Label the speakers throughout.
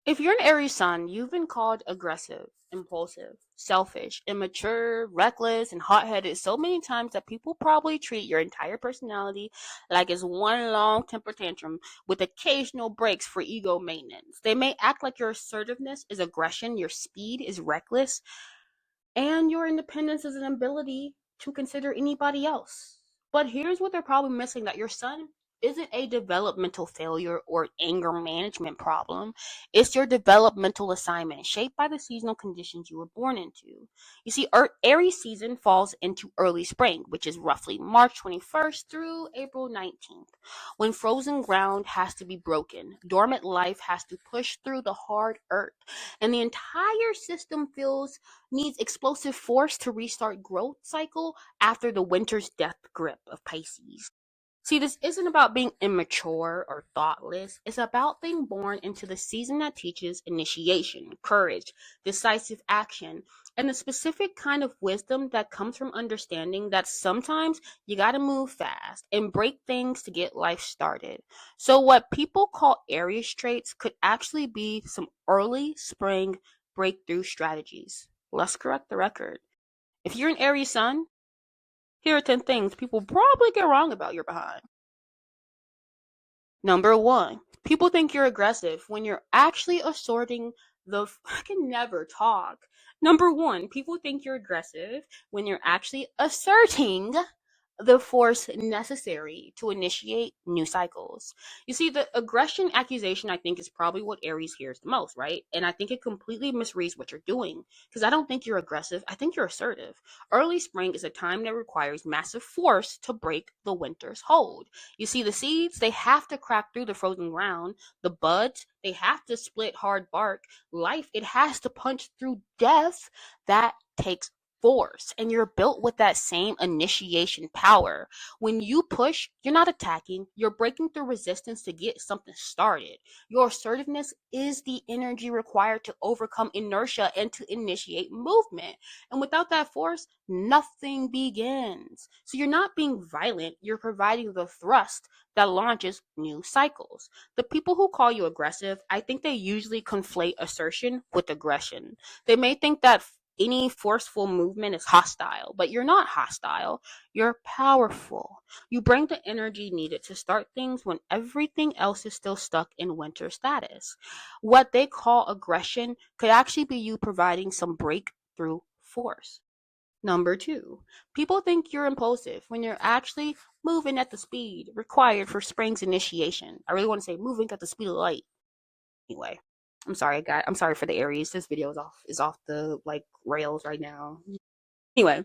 Speaker 1: If you're an Aries Sun, you've been called aggressive, impulsive, selfish, immature, reckless, and hot headed so many times that people probably treat your entire personality like it's one long temper tantrum with occasional breaks for ego maintenance. They may act like your assertiveness is aggression, your speed is reckless, and your independence is an ability to consider anybody else. But here's what they're probably missing: that your sun isn't a developmental failure or anger management problem. It's your developmental assignment shaped by the seasonal conditions you were born into. You see, Aries season falls into early spring, which is roughly March 21st through April 19th, when frozen ground has to be broken, dormant life has to push through the hard earth, and the entire system feels needs explosive force to restart growth cycle after the winter's death grip of Pisces. See, this isn't about being immature or thoughtless. It's about being born into the season that teaches initiation, courage, decisive action, and the specific kind of wisdom that comes from understanding that sometimes you gotta move fast and break things to get life started. So, what people call Aries traits could actually be some early spring breakthrough strategies. Let's correct the record. If you're an Aries sun, here are 10 things people probably get wrong about your behind. Number one, people think you're aggressive when you're actually assorting I can never talk. Number one, people think you're aggressive when you're actually asserting the force necessary to initiate new cycles. You see, the aggression accusation, I think, is probably what Aries hears the most, right? And I think it completely misreads what you're doing, because I don't think you're aggressive. I think you're assertive. Early spring is a time that requires massive force to break the winter's hold. You see, the seeds, they have to crack through the frozen ground. The buds, they have to split hard bark. Life, it has to punch through death. That takes force, and you're built with that same initiation power. When you push, you're not attacking, you're breaking through resistance to get something started. Your assertiveness is the energy required to overcome inertia and to initiate movement. And without that force, nothing begins. So you're not being violent, you're providing the thrust that launches new cycles. The people who call you aggressive, I think they usually conflate assertion with aggression. They may think that any forceful movement is hostile, but you're not hostile. You're powerful. You bring the energy needed to start things when everything else is still stuck in winter status. What they call aggression could actually be you providing some breakthrough force. Number two, people think you're impulsive when you're actually moving at the speed required for spring's initiation. I really want to say moving at the speed of light. Anyway, I'm sorry for the Aries. This video is off the like rails right now. Anyway,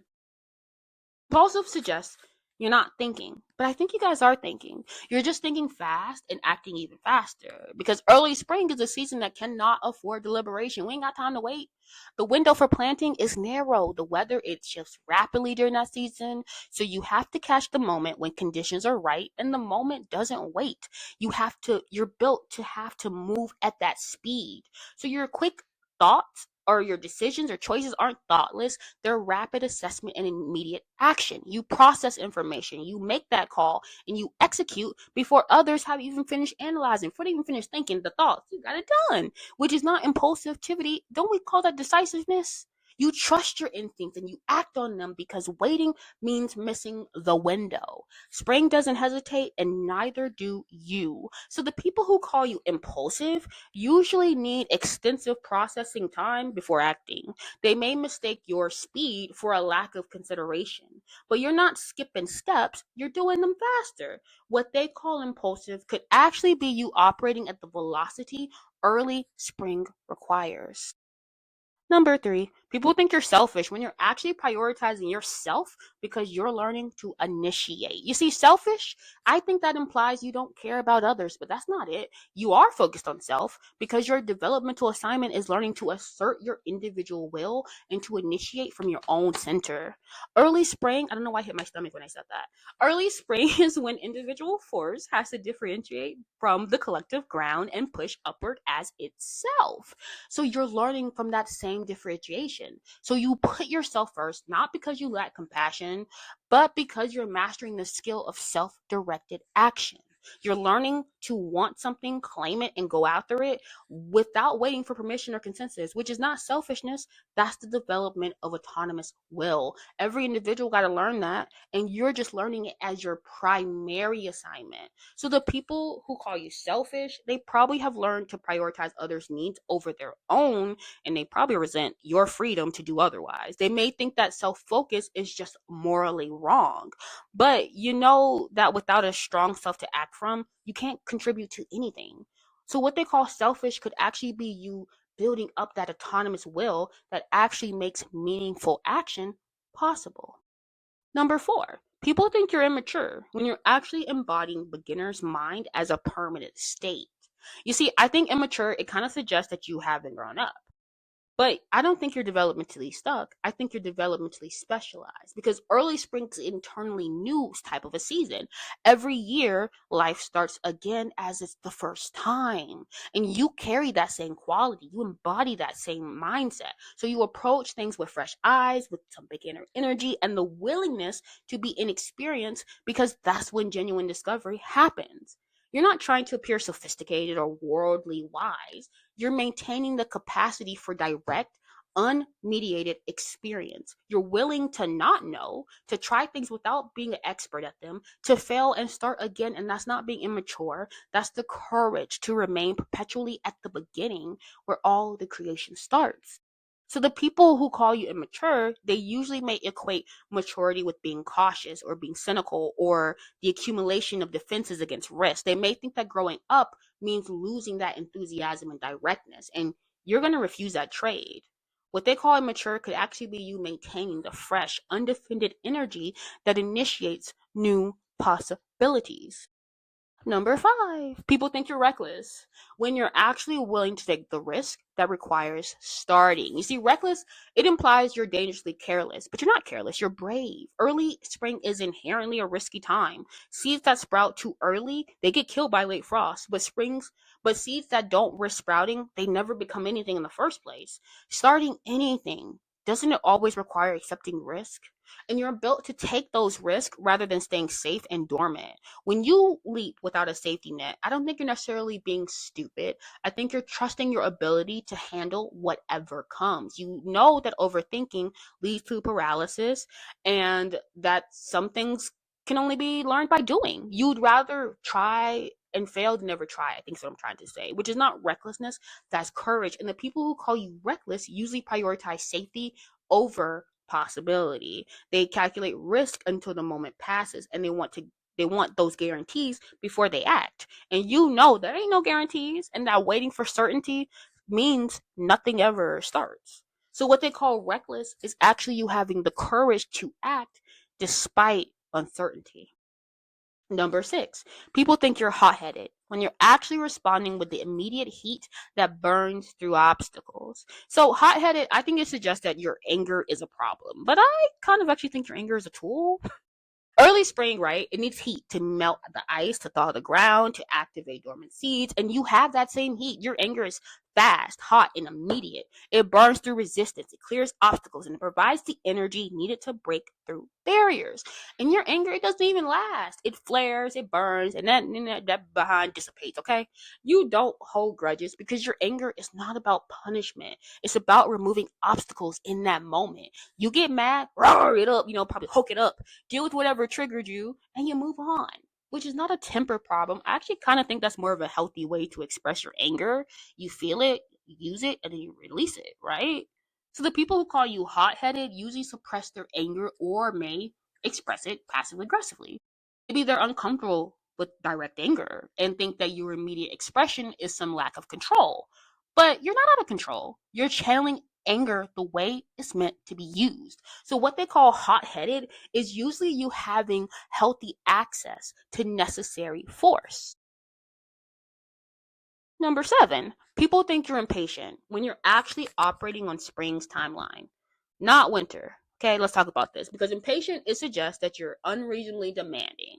Speaker 1: impulsive suggests you're not thinking, but I think you guys are thinking. You're just thinking fast and acting even faster, because early spring is a season that cannot afford deliberation. We ain't got time to wait. The window for planting is narrow. The weather, it shifts rapidly during that season, so you have to catch the moment when conditions are right, and the moment doesn't wait. You're built to have to move at that speed. So your quick thoughts or your decisions or choices aren't thoughtless. They're rapid assessment and immediate action. You process information, you make that call, and you execute before others have even finished analyzing, before they even finish thinking the thoughts. You got it done, which is not impulsivity. Don't we call that decisiveness? You trust your instincts and you act on them, because waiting means missing the window. Spring doesn't hesitate, and neither do you. So the people who call you impulsive usually need extensive processing time before acting. They may mistake your speed for a lack of consideration, but you're not skipping steps, you're doing them faster. What they call impulsive could actually be you operating at the velocity early spring requires. Number three, people think you're selfish when you're actually prioritizing yourself because you're learning to initiate. You see, selfish, I think that implies you don't care about others, but that's not it. You are focused on self because your developmental assignment is learning to assert your individual will and to initiate from your own center. Early spring, I don't know why I hit my stomach when I said that. Early spring is when individual force has to differentiate from the collective ground and push upward as itself. So you're learning from that same differentiation. So you put yourself first, not because you lack compassion, but because you're mastering the skill of self directed action. You're learning to want something, claim it, and go after it without waiting for permission or consensus, which is not selfishness. That's the development of autonomous will. Every individual got to learn that, and you're just learning it as your primary assignment. So the people who call you selfish, they probably have learned to prioritize others' needs over their own, and they probably resent your freedom to do otherwise. They may think that self-focus is just morally wrong, but you know that without a strong self to act from, you can't contribute to anything. So what they call selfish could actually be you building up that autonomous will that actually makes meaningful action possible. Number 4, people think you're immature when you're actually embodying beginner's mind as a permanent state. You see, I think immature, it kind of suggests that you haven't grown up. But I don't think you're developmentally stuck. I think you're developmentally specialized because early spring's internally new type of a season. Every year, life starts again as it's the first time. And you carry that same quality. You embody that same mindset. So you approach things with fresh eyes, with some beginner energy, and the willingness to be inexperienced because that's when genuine discovery happens. You're not trying to appear sophisticated or worldly wise. You're maintaining the capacity for direct, unmediated experience. You're willing to not know, to try things without being an expert at them, to fail and start again. And that's not being immature. That's the courage to remain perpetually at the beginning where all the creation starts. So the people who call you immature, they usually may equate maturity with being cautious or being cynical or the accumulation of defenses against risk. They may think that growing up means losing that enthusiasm and directness, and you're going to refuse that trade. What they call immature could actually be you maintaining the fresh, undefended energy that initiates new possibilities. Number 5, people think you're reckless when you're actually willing to take the risk that requires starting. You see, reckless, it implies you're dangerously careless, but you're not careless, you're brave. Early spring is inherently a risky time. Seeds that sprout too early, they get killed by late frost, but seeds that don't risk sprouting, they never become anything in the first place. Starting anything, doesn't it always require accepting risk? And you're built to take those risks rather than staying safe and dormant. When you leap without a safety net, I don't think you're necessarily being stupid. I think you're trusting your ability to handle whatever comes. You know that overthinking leads to paralysis and that some things can only be learned by doing. You'd rather try and fail than never try, I think is what I'm trying to say, which is not recklessness, that's courage. And the people who call you reckless usually prioritize safety over possibility. They calculate risk until the moment passes and they want those guarantees before they act. And you know there ain't no guarantees and that waiting for certainty means nothing ever starts. So what they call reckless is actually you having the courage to act despite uncertainty. Number 6, people think you're hot-headed when you're actually responding with the immediate heat that burns through obstacles. So hot-headed, I think it suggests that your anger is a problem, but I kind of actually think your anger is a tool. Early spring, right? It needs heat to melt the ice, to thaw the ground, to activate dormant seeds. And you have that same heat. Your anger is fast, hot, and immediate. It burns through resistance, it clears obstacles, and it provides the energy needed to break through barriers. And your anger, it doesn't even last. It flares, it burns, and that behind dissipates, okay? You don't hold grudges because your anger is not about punishment. It's about removing obstacles in that moment. You get mad, roar it up, probably hook it up, deal with whatever triggered you, and you move on, which is not a temper problem. I actually kind of think that's more of a healthy way to express your anger. You feel it, you use it, and then you release it, right? So the people who call you hot-headed usually suppress their anger or may express it passive aggressively. Maybe they're uncomfortable with direct anger and think that your immediate expression is some lack of control. But you're not out of control. You're channeling anger the way it's meant to be used. So what they call hot-headed is usually you having healthy access to necessary force. Number 7, people think you're impatient when you're actually operating on spring's timeline, not winter. Okay, let's talk about this because impatient, it suggests that you're unreasonably demanding.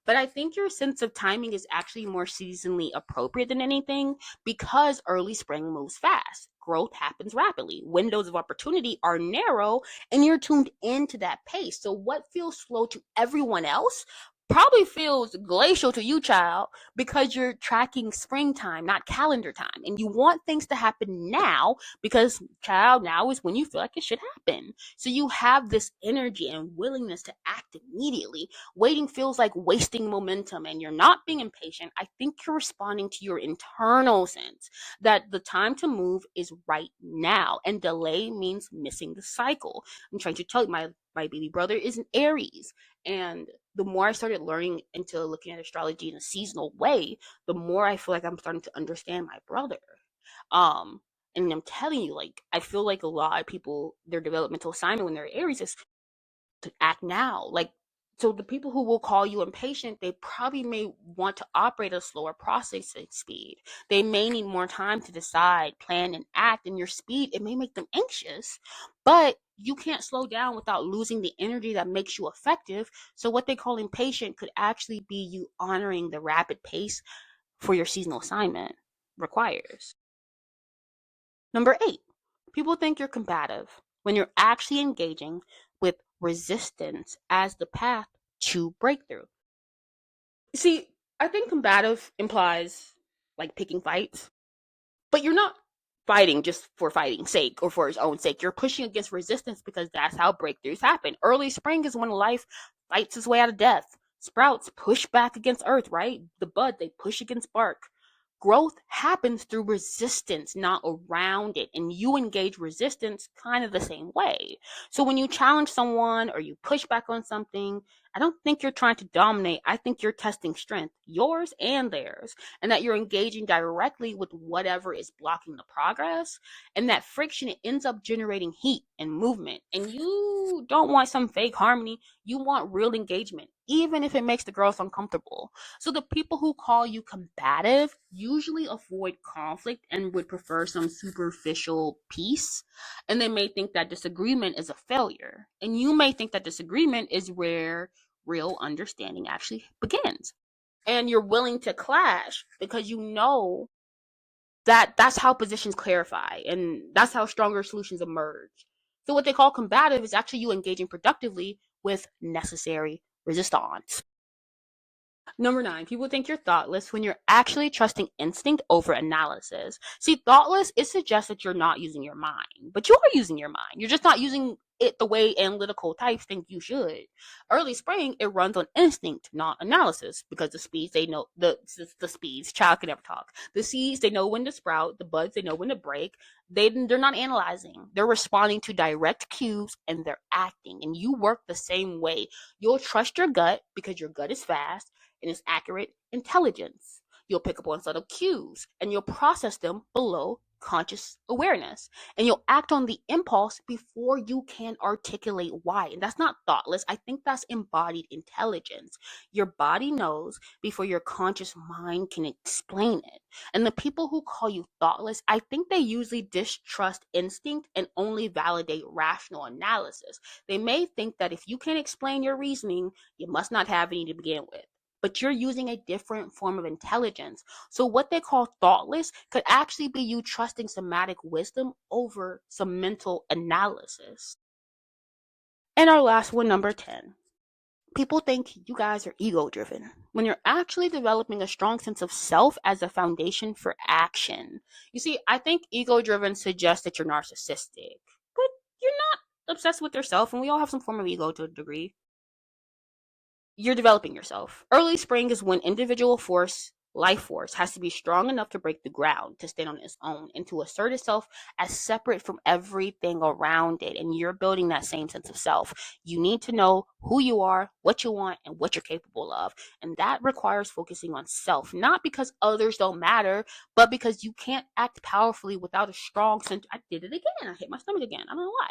Speaker 1: But I think your sense of timing is actually more seasonally appropriate than anything because early spring moves fast. Growth happens rapidly. Windows of opportunity are narrow and you're tuned into that pace. So what feels slow to everyone else probably feels glacial to you, child, because you're tracking springtime, not calendar time. And you want things to happen now because, child, now is when you feel like it should happen. So you have this energy and willingness to act immediately. Waiting feels like wasting momentum, and you're not being impatient. I think you're responding to your internal sense that the time to move is right now, and delay means missing the cycle. I'm trying to tell you, my baby brother is an Aries, and the more I started learning into looking at astrology in a seasonal way, the more I feel like I'm starting to understand my brother. Um, and I'm telling you, like, I feel like a lot of people, their developmental assignment when they're Aries is to act now. Like, so the people who will call you impatient, they probably may want to operate at a slower processing speed. They may need more time to decide, plan, and act. And your speed, it may make them anxious, but you can't slow down without losing the energy that makes you effective. So what they call impatient could actually be you honoring the rapid pace for your seasonal assignment requires. Number 8, people think you're combative when you're actually engaging with resistance as the path to breakthrough. See, I think combative implies like picking fights, but you're not fighting just for fighting's sake or for its own sake. You're pushing against resistance because that's how breakthroughs happen. Early spring is when life fights its way out of death. Sprouts push back against earth, right? The bud, they push against bark. Growth happens through resistance, not around it. And you engage resistance kind of the same way. So when you challenge someone or you push back on something, I don't think you're trying to dominate. I think you're testing strength, yours and theirs, and that you're engaging directly with whatever is blocking the progress. And that friction, it ends up generating heat and movement. And you don't want some fake harmony. You want real engagement, even if it makes the girls uncomfortable. So the people who call you combative usually avoid conflict and would prefer some superficial peace. And they may think that disagreement is a failure. And you may think that disagreement is where real understanding actually begins. And you're willing to clash because you know that that's how positions clarify and that's how stronger solutions emerge. So what they call combative is actually you engaging productively with necessary resistance. Number 9, people think you're thoughtless when you're actually trusting instinct over analysis. See, thoughtless, it suggests that you're not using your mind, but you are using your mind. You're just not using it the way analytical types think you should. Early spring, it runs on instinct, not analysis, because the speeds they know the speeds. Child can never talk. The seeds they know when to sprout. The buds they know when to break. They're not analyzing. They're responding to direct cues and they're acting. And you work the same way. You'll trust your gut because your gut is fast and its accurate intelligence. You'll pick up on subtle cues and you'll process them below conscious awareness. And you'll act on the impulse before you can articulate why. And that's not thoughtless. I think that's embodied intelligence. Your body knows before your conscious mind can explain it. And the people who call you thoughtless, I think they usually distrust instinct and only validate rational analysis. They may think that if you can't explain your reasoning, you must not have any to begin with, but you're using a different form of intelligence. So what they call thoughtless could actually be you trusting somatic wisdom over some mental analysis. And our last one, number 10. People think you guys are ego driven when you're actually developing a strong sense of self as a foundation for action. You see, I think ego driven suggests that you're narcissistic, but you're not obsessed with yourself, and we all have some form of ego to a degree. You're developing yourself. Early spring is when life force, has to be strong enough to break the ground, to stand on its own, and to assert itself as separate from everything around it. And you're building that same sense of self. You need to know who you are, what you want, and what you're capable of. And that requires focusing on self, not because others don't matter, but because you can't act powerfully without a strong center. I did it again. I hit my stomach again. I don't know why.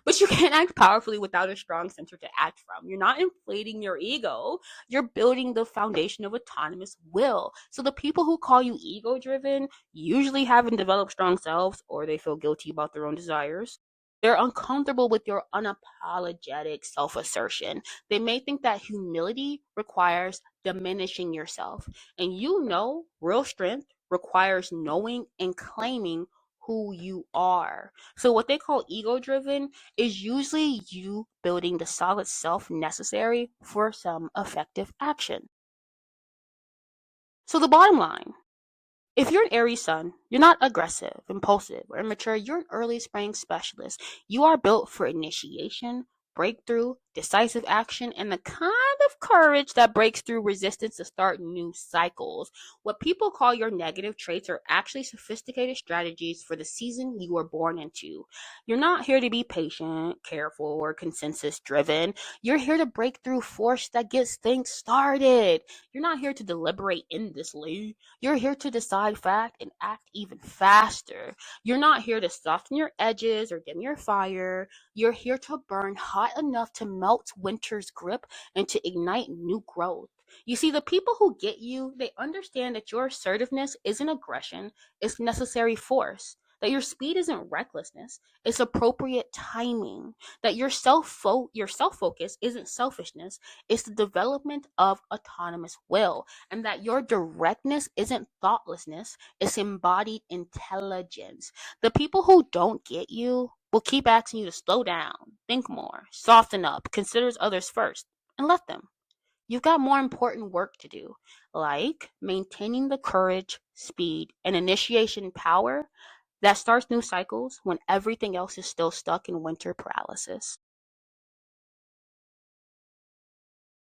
Speaker 1: But you can't act powerfully without a strong center to act from. You're not inflating your ego. You're building the foundation of autonomous will. So the people who call you ego driven usually haven't developed strong selves, or they feel guilty about their own desires. They're uncomfortable with your unapologetic self assertion. They may think that humility requires diminishing yourself. And you know, real strength requires knowing and claiming who you are. So what they call ego driven is usually you building the solid self necessary for some effective action. So the bottom line, if you're an Aries Sun, you're not aggressive, impulsive, or immature. You're an early spring specialist. You are built for initiation, breakthrough, decisive action, and the kind of courage that breaks through resistance to start new cycles. What people call your negative traits are actually sophisticated strategies for the season you were born into. You're not here to be patient, careful, or consensus driven. You're here to break through force that gets things started. You're not here to deliberate endlessly. You're here to decide fact and act even faster. You're not here to soften your edges or dim your fire. You're here to burn hot enough to melt winter's grip and to ignite new growth. You see, the people who get you, they understand that your assertiveness isn't aggression, it's necessary force. That your speed isn't recklessness, it's appropriate timing. That your self focus isn't selfishness, it's the development of autonomous will, and that your directness isn't thoughtlessness, it's embodied intelligence. The people who don't get you will keep asking you to slow down, think more, soften up, consider others first, and let them. You've got more important work to do, like maintaining the courage, speed, and initiation power that starts new cycles when everything else is still stuck in winter paralysis.